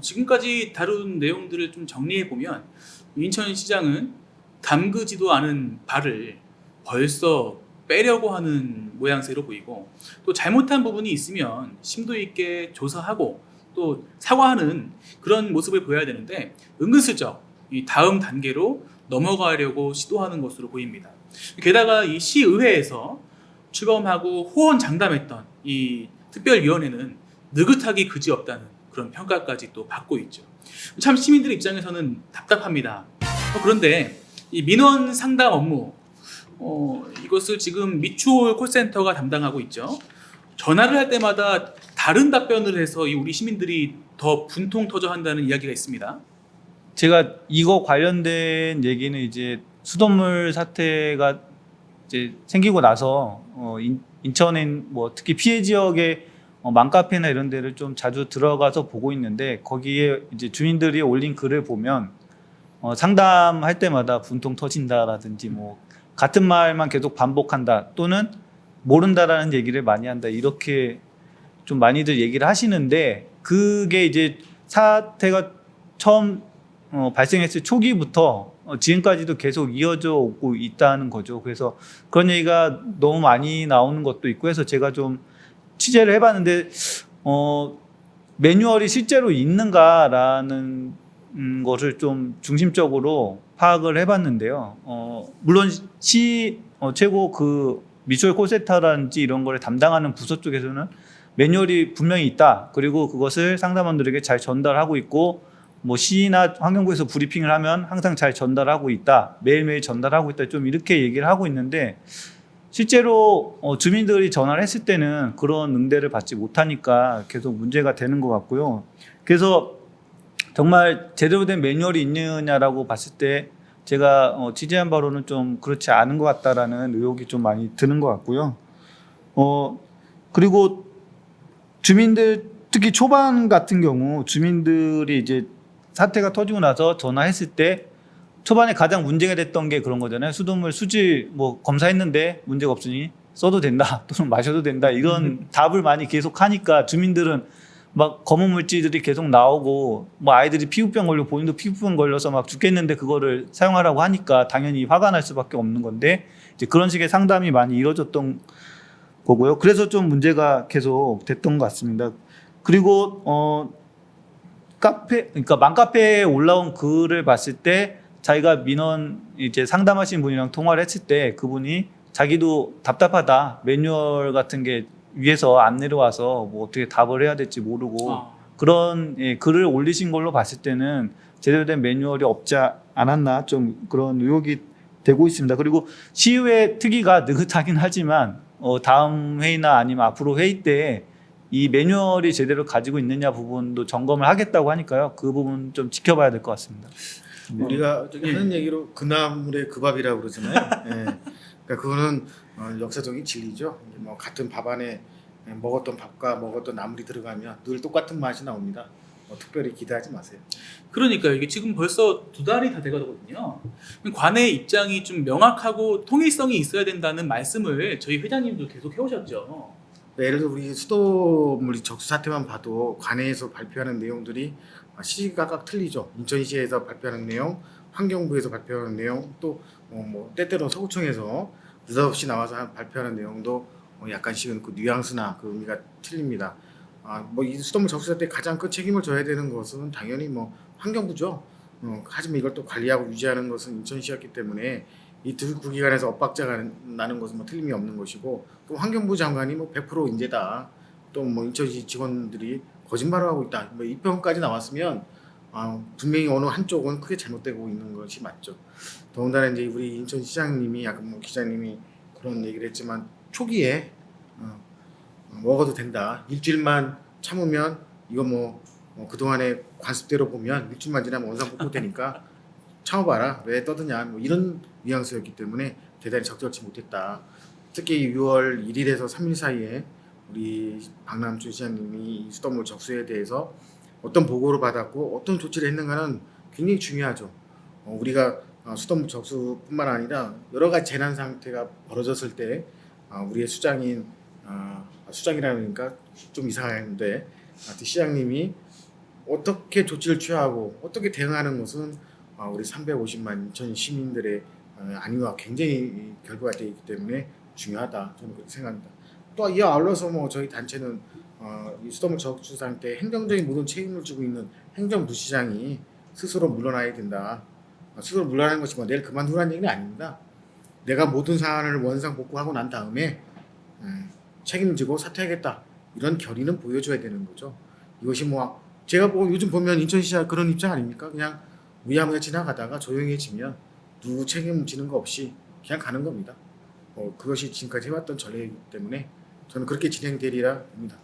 지금까지 다룬 내용들을 좀 정리해 보면 인천시장은 담그지도 않은 발을 벌써 빼려고 하는 모양새로 보이고, 또 잘못한 부분이 있으면 심도 있게 조사하고 또 사과하는 그런 모습을 보여야 되는데, 은근슬쩍 이 다음 단계로 넘어가려고 시도하는 것으로 보입니다. 게다가 이 시의회에서 출범하고 호언장담했던 이 특별위원회는 느긋하기 그지없다는 그런 평가까지 또 받고 있죠. 참 시민들 입장에서는 답답합니다. 그런데 이 민원 상담 업무, 이것을 지금 미추홀 콜센터가 담당하고 있죠. 전화를 할 때마다 다른 답변을 해서 이 우리 시민들이 더 분통 터져 한다는 이야기가 있습니다. 제가 이거 관련된 얘기는 이제 수돗물 사태가 이제 생기고 나서 인천에 뭐 특히 피해 지역의 맘카페나 이런 데를 좀 자주 들어가서 보고 있는데, 거기에 이제 주민들이 올린 글을 보면 상담할 때마다 분통 터진다라든지 뭐 같은 말만 계속 반복한다 또는 모른다라는 얘기를 많이 한다, 이렇게 좀 많이들 얘기를 하시는데, 그게 이제 사태가 처음 발생했을 초기부터 지금까지도 계속 이어져 오고 있다는 거죠. 그래서 그런 얘기가 너무 많이 나오는 것도 있고 해서 제가 좀 취재를 해봤는데, 매뉴얼이 실제로 있는가라는 것을 좀 중심적으로 파악을 해봤는데요. 물론 최고 그 미추홀 콜센터라든지 이런 거를 담당하는 부서 쪽에서는 매뉴얼이 분명히 있다. 그리고 그것을 상담원들에게 잘 전달하고 있고, 뭐 시나 환경부에서 브리핑을 하면 항상 잘 전달하고 있다. 매일매일 전달하고 있다. 좀 이렇게 얘기를 하고 있는데, 실제로 주민들이 전화를 했을 때는 그런 응대를 받지 못하니까 계속 문제가 되는 것 같고요. 그래서 정말 제대로 된 매뉴얼이 있느냐라고 봤을 때 제가 취재한 바로는 좀 그렇지 않은 것 같다라는 의혹이 좀 많이 드는 것 같고요. 그리고 주민들, 특히 초반 같은 경우 주민들이 이제 사태가 터지고 나서 전화했을 때 초반에 가장 문제가 됐던 게 그런 거잖아요. 수돗물 수질 뭐 검사했는데 문제가 없으니 써도 된다 또는 마셔도 된다, 이런 답을 많이 계속 하니까 주민들은 막 검은 물질들이 계속 나오고, 뭐 아이들이 피부병 걸리고 본인도 피부병 걸려서 막 죽겠는데 그거를 사용하라고 하니까 당연히 화가 날 수밖에 없는 건데, 이제 그런 식의 상담이 많이 이루어졌던 거고요. 그래서 좀 문제가 계속 됐던 것 같습니다. 그리고 그러니까 맘카페에 올라온 글을 봤을 때 자기가 민원 이제 상담하신 분이랑 통화를 했을 때 그분이 자기도 답답하다, 매뉴얼 같은 게 위에서 안 내려와서 뭐 어떻게 답을 해야 될지 모르고 그런 글을 올리신 걸로 봤을 때는 제대로 된 매뉴얼이 없지 않았나, 좀 그런 의혹이 되고 있습니다. 그리고 시의회 특위가 느긋하긴 하지만 다음 회의나 아니면 앞으로 회의 때 이 매뉴얼이 제대로 가지고 있느냐 부분도 점검을 하겠다고 하니까요. 그 부분 좀 지켜봐야 될 것 같습니다. 우리가 하는 얘기로 그나물의 그 밥이라고 그러잖아요. 예. 그러니까 그거는 역사적인 진리죠. 뭐 같은 밥 안에 먹었던 밥과 먹었던 나물이 들어가면 늘 똑같은 맛이 나옵니다. 특별히 기대하지 마세요. 그러니까 이게 지금 벌써 2달이 다 돼가거든요. 관의 입장이 좀 명확하고 통일성이 있어야 된다는 말씀을 저희 회장님도 계속 해오셨죠. 예를 들어 우리 수돗물 적수 사태만 봐도 관내에서 발표하는 내용들이 시시각각 틀리죠. 인천시에서 발표하는 내용, 환경부에서 발표하는 내용, 또 뭐 때때로 서구청에서 느닷없이 나와서 발표하는 내용도 약간씩은 그 뉘앙스나 그 의미가 틀립니다. 뭐 이 수돗물 적수 사태 가장 큰 책임을 져야 되는 것은 당연히 뭐 환경부죠. 하지만 이걸 또 관리하고 유지하는 것은 인천시였기 때문에 이 두 구기관에서 엇박자가 나는 것은 뭐 틀림이 없는 것이고, 또 환경부 장관이 뭐 100% 인재다, 또 뭐 인천시 직원들이 거짓말을 하고 있다, 뭐 이 평까지 나왔으면 분명히 어느 한쪽은 크게 잘못되고 있는 것이 맞죠. 더군다나 이제 우리 인천시장님이 아까 뭐 기자님이 그런 얘기를 했지만 초기에 먹어도 된다, 일주일만 참으면 이거 그동안의 관습대로 보면 일주일만 지나면 원상복구되니까 참아봐라, 왜 떠드냐, 뭐 이런 뉘앙스였기 때문에 대단히 적절치 못했다. 특히 6월 1일에서 3일 사이에 우리 박남춘 시장님이 수돗물 적수에 대해서 어떤 보고를 받았고 어떤 조치를 했는가는 굉장히 중요하죠. 우리가 수돗물 적수뿐만 아니라 여러 가지 재난 상태가 벌어졌을 때 우리의 수장이라니까 좀 이상한데, 시장님이 어떻게 조치를 취하고 어떻게 대응하는 것은 우리 350만 인천 시민들의 안위와 굉장히 결부가 되어 있기 때문에 중요하다. 저는 그렇게 생각합니다. 또 이와 아울러서 뭐 저희 단체는 이 수돗물 저축상 때 행정적인 모든 책임을 지고 있는 행정부시장이 스스로 물러나야 된다. 스스로 물러나는 것이 뭐 내일 그만두라는 얘기는 아닙니다. 내가 모든 사안을 원상복구하고 난 다음에 책임지고 사퇴하겠다. 이런 결의는 보여줘야 되는 거죠. 이것이 뭐 제가 뭐 요즘 보면 인천시장 그런 입장 아닙니까? 그냥 무야무야 지나가다가 조용해지면 누구 책임지는 거 없이 그냥 가는 겁니다. 그것이 지금까지 해왔던 전례이기 때문에 저는 그렇게 진행되리라 봅니다.